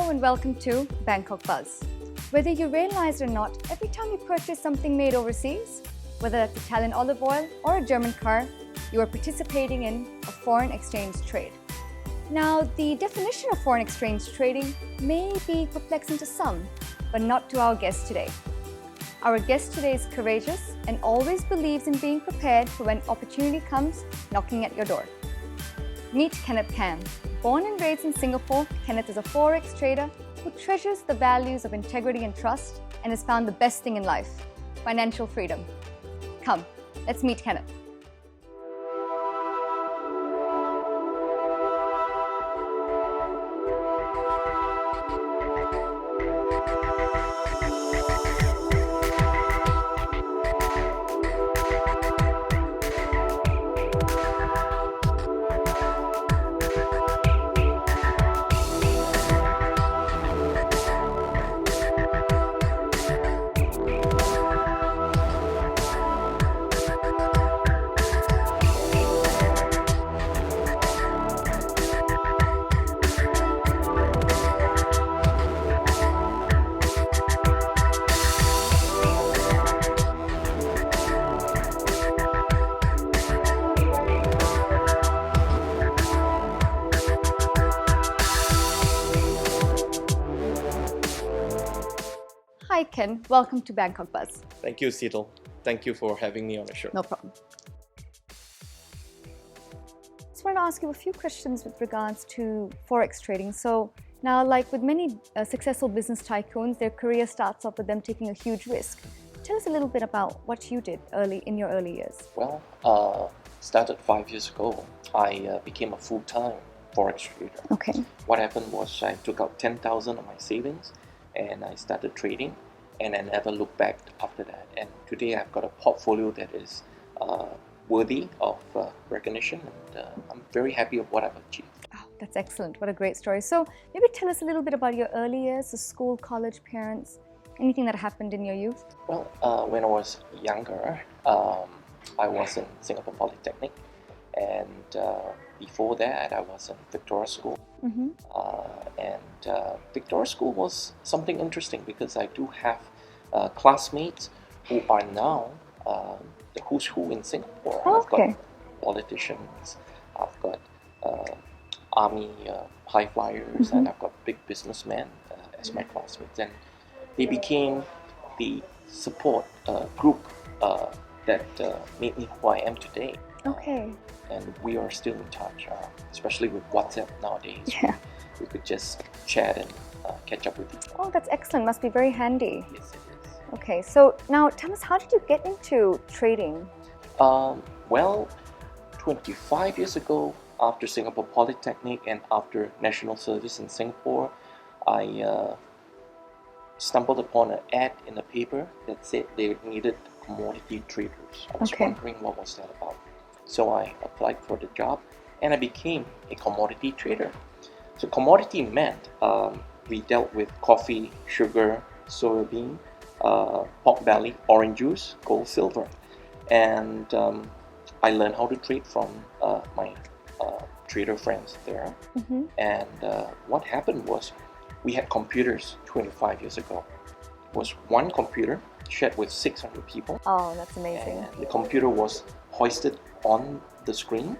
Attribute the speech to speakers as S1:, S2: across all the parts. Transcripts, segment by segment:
S1: Hello and welcome to Bangkok Buzz. Whether you realize it or not, every time you purchase something made overseas, whether that's Italian olive oil or a German car, you are participating in a foreign exchange trade. Now, the definition of foreign exchange trading may be perplexing to some, but not to our guest today. Our guest today is courageous and always believes in being prepared for when opportunity comes knocking at your door. Meet Kenneth Kam. Born and raised in Singapore, Kenneth is a Forex trader who treasures the values of integrity and trust and has found the best thing in life, financial freedom. Come, let's meet Kenneth. Hi Ken, welcome to Bangkok Buzz.
S2: Thank you, Seatle. Thank you for having me on the show.
S1: No problem. Just wanted to ask you a few questions with regards to Forex trading. So now, like with many successful business tycoons, their career starts off with them taking a huge risk. Tell us a little bit about what you did in your early years.
S2: Well, started 5 years ago. I became a full-time Forex trader.
S1: Okay.
S2: What happened was I took out 10,000 of my savings and I started trading, and I never looked back after that. And today I've got a portfolio that is worthy of recognition, and I'm very happy with what I've achieved.
S1: Oh, that's excellent. What a great story. So maybe tell us a little bit about your early years, the school, college, parents, anything that happened in your youth.
S2: Well, when I was younger, I was in Singapore Polytechnic, and before that I was in Victoria School.
S1: Mm-hmm.
S2: Victoria School was something interesting because I do have classmates who are now the who's who in Singapore.
S1: Oh,
S2: I've got politicians, I've got army high flyers, and I've got big businessmen as my classmates, and they became the support group that made me who I am today.
S1: Okay.
S2: And we are still in touch, especially with WhatsApp nowadays.
S1: Yeah.
S2: We could just chat and catch up with each other.
S1: Oh, that's excellent. Must be very handy.
S2: Yes, it is.
S1: Okay, so now tell us, how did you get into trading?
S2: Well, 25 years ago, after Singapore Polytechnic and after National Service in Singapore, I stumbled upon an ad in the paper that said they needed commodity traders. I was wondering what was that about. So I applied for the job and I became a commodity trader. So commodity meant we dealt with coffee, sugar, soybean, pork belly, orange juice, gold, silver. And I learned how to trade from my trader friends there.
S1: Mm-hmm.
S2: And what happened was we had computers 25 years ago. It was one computer shared with 600 people.
S1: Oh, that's amazing.
S2: And the computer was hoisted on the screen,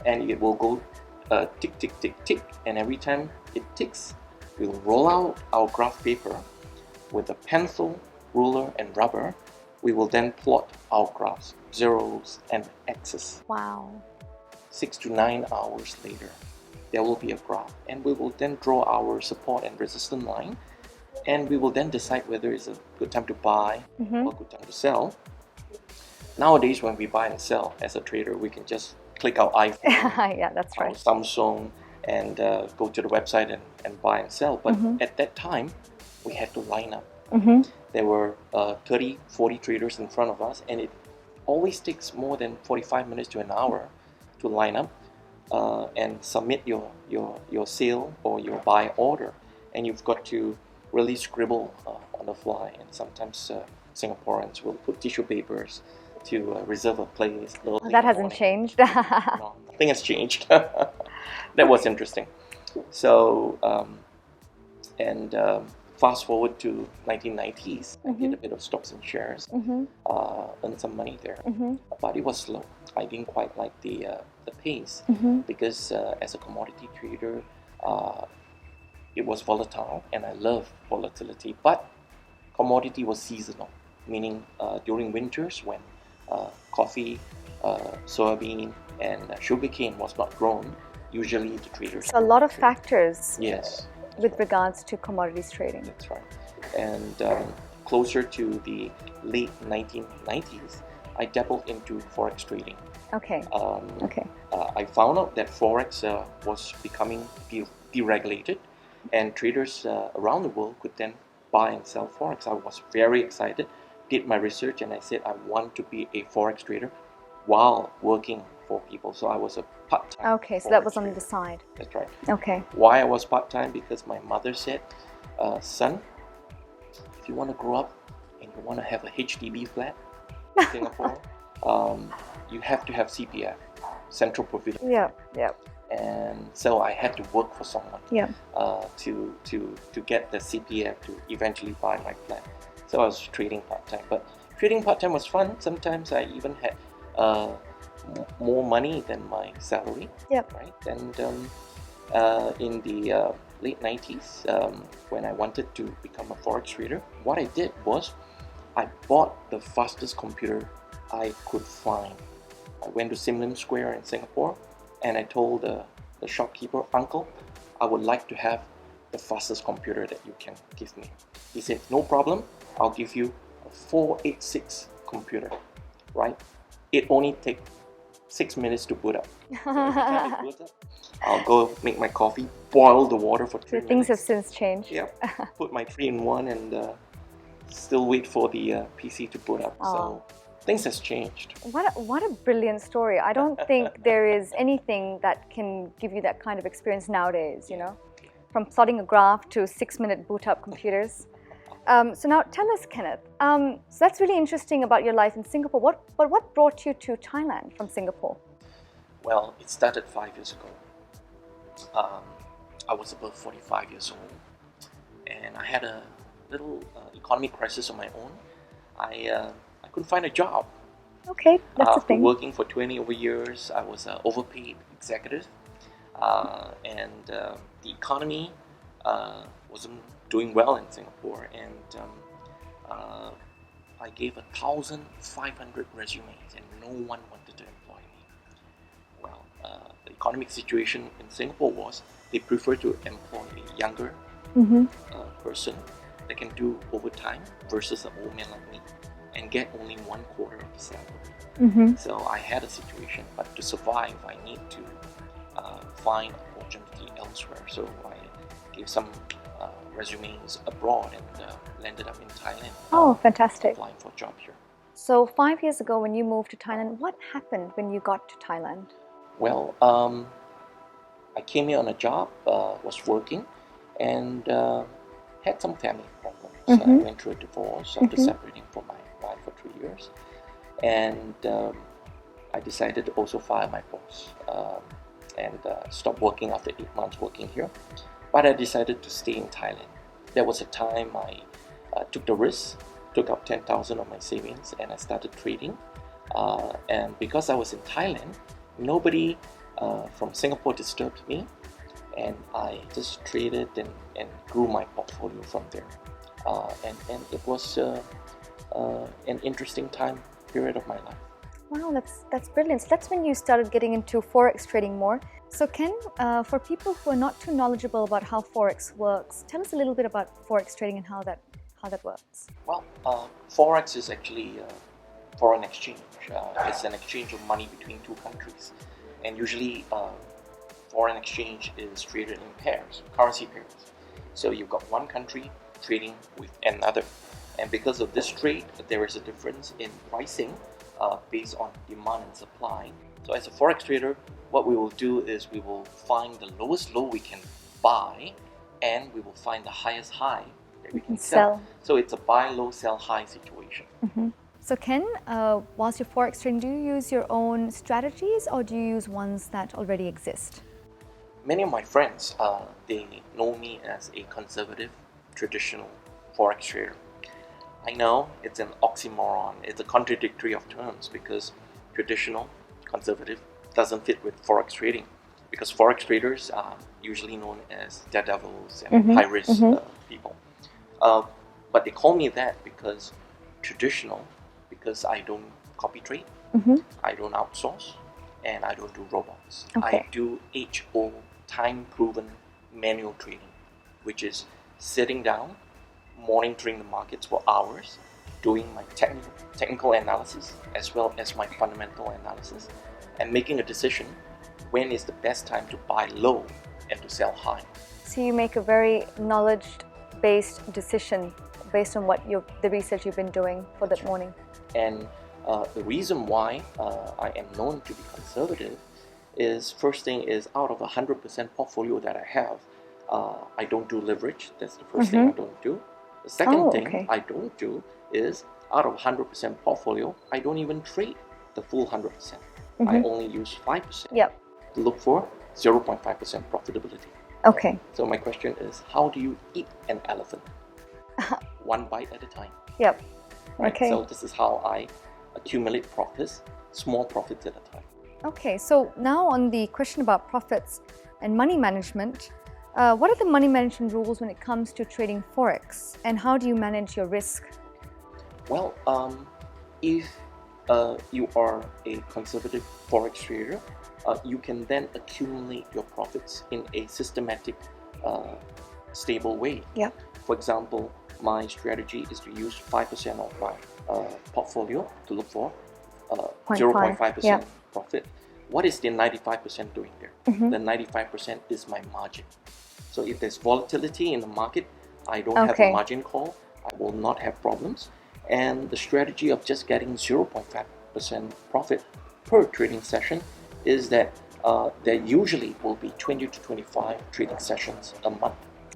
S2: and it will go tick, tick, tick, tick, and every time it ticks, we'll roll out our graph paper with a pencil, ruler, and rubber. We will then plot our graphs, zeros and x's.
S1: Wow.
S2: 6 to 9 hours later, there will be a graph, and we will then draw our support and resistance line, and we will then decide whether it's a good time to buy or a good time to sell. Nowadays, when we buy and sell as a trader, we can just click our iPhone,
S1: yeah, that's right.
S2: our Samsung, and go to the website and buy and sell. But at that time, we had to line up. There were 30, 40 traders in front of us, and it always takes more than 45 minutes to an hour to line up and submit your sale or your buy order. And you've got to really scribble on the fly, and sometimes Singaporeans will put tissue papers to reserve a place.
S1: That hasn't changed.
S2: No, nothing has changed. That was interesting. So And fast forward to 1990s, I did a bit of stocks and shares, earned some money there, but it was slow. I didn't quite like the pace because as a commodity trader, it was volatile, and I love volatility. But commodity was seasonal, meaning during winters when coffee, soybean, and sugarcane was not grown, usually the traders.
S1: So a lot of factors.
S2: Yes.
S1: With regards to commodities trading.
S2: That's right. And closer to the late 1990s, I dabbled into Forex trading.
S1: Okay.
S2: I found out that Forex was becoming deregulated, and traders around the world could then buy and sell Forex. I was very excited, did my research, and I said I want to be a Forex trader while working for people. So I was a part-time.
S1: Okay, so that was on the side.
S2: That's right.
S1: Okay.
S2: Why I was part-time? Because my mother said, son, if you want to grow up and you want to have a HDB flat in Singapore, you have to have CPF, Central Provident.
S1: Yeah.
S2: And so I had to work for someone to get the CPF to eventually buy my flat. So I was trading part-time. But trading part-time was fun. Sometimes I even had more money than my salary. Right. And in the late 90s, when I wanted to become a Forex trader, what I did was I bought the fastest computer I could find. I went to Sim Lim Square in Singapore, and I told the shopkeeper, uncle, I would like to have the fastest computer that you can give me. He said, no problem, I'll give you a 486 computer, right? It only takes 6 minutes to boot up. So every time it boots up, I'll go make my coffee, boil the water for 3 minutes.
S1: Things have since changed.
S2: Put my 3-in-1 and still wait for the PC to boot up. So things has changed.
S1: What a brilliant story. I don't think there is anything that can give you that kind of experience nowadays, you know, from plotting a graph to 6-minute boot up computers. So now tell us, Kenneth, so that's really interesting about your life in Singapore. What brought you to Thailand from Singapore?
S2: Well, it started 5 years ago. I was about 45 years old, and I had a little economic crisis of my own. I couldn't find a job.
S1: Okay, that's the
S2: After
S1: thing.
S2: working for 20 over years, I was an overpaid executive, and the economy wasn't doing well in Singapore, and I gave 1,500 resumes, and no one wanted to employ me. Well, the economic situation in Singapore was they prefer to employ a younger person that can do overtime versus an old man like me and get only 1/4 of the salary. So I had a situation, but to survive, I need to find opportunity elsewhere. So I gave some resumes abroad and landed up in Thailand.
S1: Oh, fantastic.
S2: Applying for a job here.
S1: So 5 years ago when you moved to Thailand, what happened when you got to Thailand?
S2: Well, I came here on a job, was working, and had some family problems. I went through a divorce after separating from my wife for 3 years, and I decided to also fire my boss and stop working after 8 months working here. But I decided to stay in Thailand. There was a time I took the risk, took out 10,000 of my savings, and I started trading. And because I was in Thailand, nobody from Singapore disturbed me, and I just traded and grew my portfolio from there. And it was an interesting time period of my life.
S1: Wow, that's brilliant. So that's when you started getting into Forex trading more. So Ken, for people who are not too knowledgeable about how Forex works, tell us a little bit about Forex trading and how that works.
S2: Well, Forex is actually foreign exchange. It's an exchange of money between two countries. And usually foreign exchange is traded in pairs, currency pairs. So you've got one country trading with another. And because of this trade, there is a difference in pricing based on demand and supply. So as a Forex trader, what we will do is we will find the lowest low we can buy, and we will find the highest high that we can sell. So it's a buy low, sell high situation.
S1: So Ken, whilst you're Forex trading, do you use your own strategies or do you use ones that already exist?
S2: many of my friends, they know me as a conservative, traditional Forex trader. I know it's an oxymoron, it's a contradictory of terms because traditional, conservative doesn't fit with Forex trading because Forex traders are usually known as daredevils and high-risk people. But they call me that because traditional, because I don't copy trade, I don't outsource, and I don't do robots. I do HO, time-proven manual trading, which is sitting down, monitoring the markets for hours, doing my technical analysis as well as my fundamental analysis, and making a decision when is the best time to buy low and to sell high.
S1: So you make a very knowledge-based decision based on the research you've been doing for that morning.
S2: And the reason why I am known to be conservative is, first thing is, out of 100% portfolio that I have, I don't do leverage. That's the first thing I don't do. The second thing I don't do is, out of 100% portfolio, I don't even trade the full 100%. I only use 5% to look for 0.5% profitability.
S1: Okay.
S2: So my question is, how do you eat an elephant? One bite at a time.
S1: Yep.
S2: Right?
S1: Okay.
S2: So this is how I accumulate profits, small profits at a time.
S1: Okay, so now on the question about profits and money management, what are the money management rules when it comes to trading Forex, and how do you manage your risk?
S2: Well, if you are a conservative Forex trader, you can then accumulate your profits in a systematic, stable way.
S1: Yeah.
S2: For example, my strategy is to use 5% of my portfolio to look for 0.5% profit. What is the 95% doing there? The 95% is my margin. So if there's volatility in the market, I don't have a margin call, I will not have problems. And the strategy of just getting 0.5% profit per trading session is that there usually will be 20 to 25 trading sessions a month.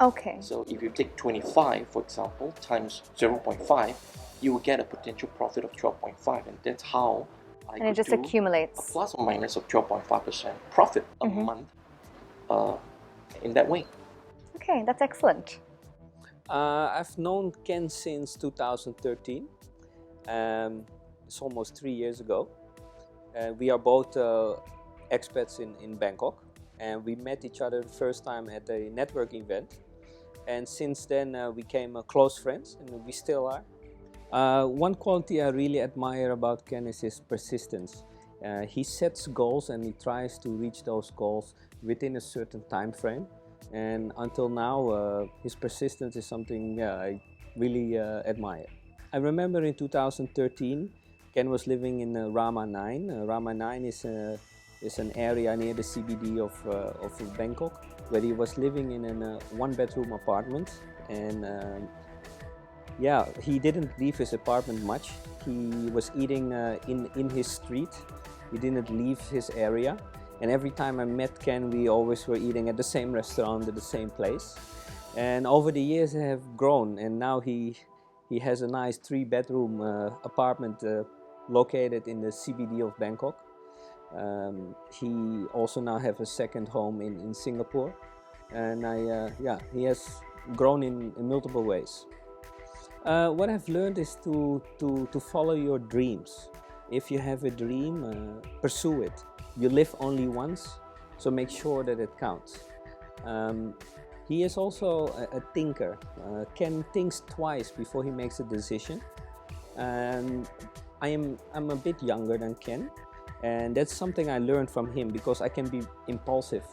S1: Okay.
S2: So if you take 25, for example, times 0.5, you will get a potential profit of 12.5, and that's how I
S1: And it just accumulates.
S2: A plus or minus of 12.5% profit a month in that way.
S1: Okay, that's excellent.
S3: I've known Ken since 2013. It's almost 3 years ago. We are both expats in Bangkok, and we met each other the first time at a networking event. And since then we became close friends, and we still are. One quality I really admire about Ken is his persistence. He sets goals and he tries to reach those goals within a certain time frame. And until now, his persistence is something I really admire. I remember in 2013, Ken was living in Rama 9. Rama 9 is an area near the CBD of Bangkok, where he was living in a one-bedroom apartment. And he didn't leave his apartment much. He was eating in his street. He didn't leave his area. And every time I met Ken, we always were eating at the same restaurant, at the same place. And over the years I have grown, and now he has a nice 3-bedroom apartment located in the CBD of Bangkok. He also now has a second home in Singapore. And he has grown in multiple ways. What I've learned is to follow your dreams. If you have a dream, pursue it. You live only once, so make sure that it counts. He is also a thinker. Ken thinks twice before he makes a decision. I'm a bit younger than Ken, and that's something I learned from him because I can be impulsive.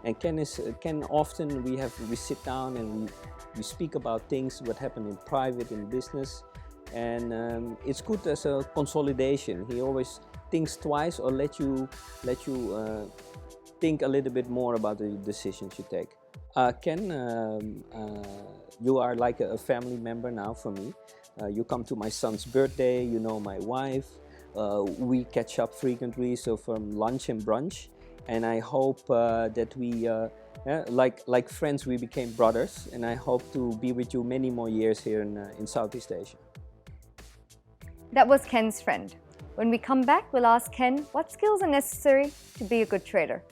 S3: And Ken often we sit down and we speak about things what happen in private, in business, and it's good as a consolidation. He always thinks twice or let you think a little bit more about the decisions you take. Ken, you are like a family member now for me. You come to my son's birthday, you know my wife. We catch up frequently, so from lunch and brunch. And I hope that we, like friends, we became brothers. And I hope to be with you many more years here in Southeast Asia.
S1: That was Ken's friend. When we come back, we'll ask Ken what skills are necessary to be a good trader.